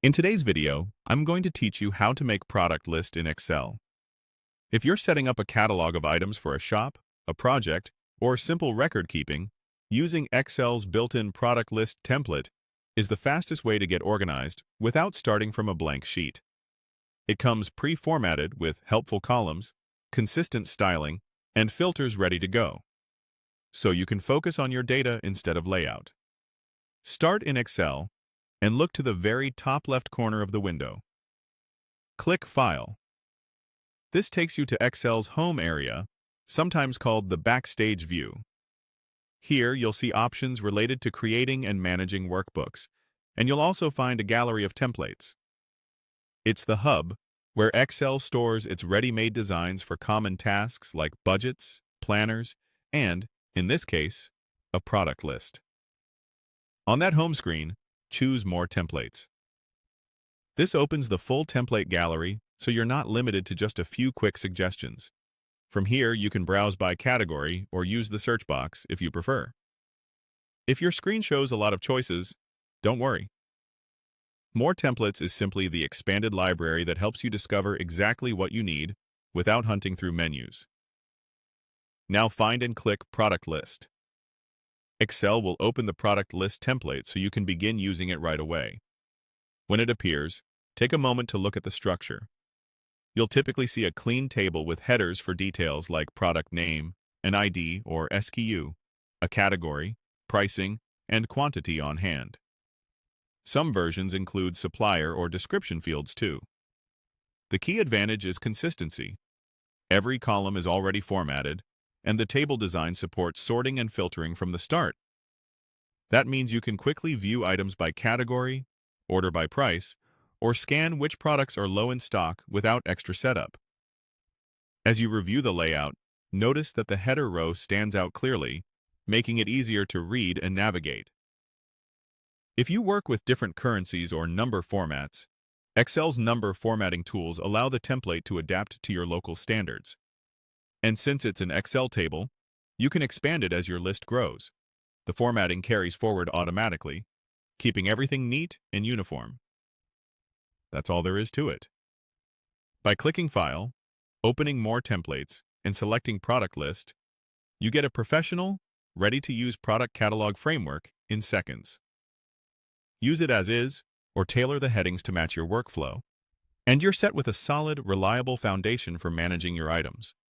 In today's video, I'm going to teach you how to make product list in Excel. If you're setting up a catalog of items for a shop, a project, or simple record keeping, using Excel's built-in product list template is the fastest way to get organized without starting from a blank sheet. It comes pre-formatted with helpful columns, consistent styling, and filters ready to go, so you can focus on your data instead of layout. Start in Excel and look to the very top left corner of the window. Click File. This takes you to Excel's home area, sometimes called the Backstage view. Here you'll see options related to creating and managing workbooks, and you'll also find a gallery of templates. It's the hub where Excel stores its ready-made designs for common tasks like budgets, planners, and, in this case, a product list. On that home screen, choose More Templates. This opens the full template gallery, so you're not limited to just a few quick suggestions. From here, you can browse by category or use the search box if you prefer. If your screen shows a lot of choices, don't worry. More Templates is simply the expanded library that helps you discover exactly what you need without hunting through menus. Now find and click Product List. Excel will open the product list template so you can begin using it right away. When it appears, take a moment to look at the structure. You'll typically see a clean table with headers for details like product name, an ID or SKU, a category, pricing, and quantity on hand. Some versions include supplier or description fields too. The key advantage is consistency. Every column is already formatted, and the table design supports sorting and filtering from the start. That means you can quickly view items by category, order by price, or scan which products are low in stock without extra setup. As you review the layout, notice that the header row stands out clearly, making it easier to read and navigate. If you work with different currencies or number formats, Excel's number formatting tools allow the template to adapt to your local standards. And since it's an Excel table, you can expand it as your list grows. The formatting carries forward automatically, keeping everything neat and uniform. That's all there is to it. By clicking File, opening More Templates, and selecting Product List, you get a professional, ready-to-use product catalog framework in seconds. Use it as is, or tailor the headings to match your workflow, and you're set with a solid, reliable foundation for managing your items.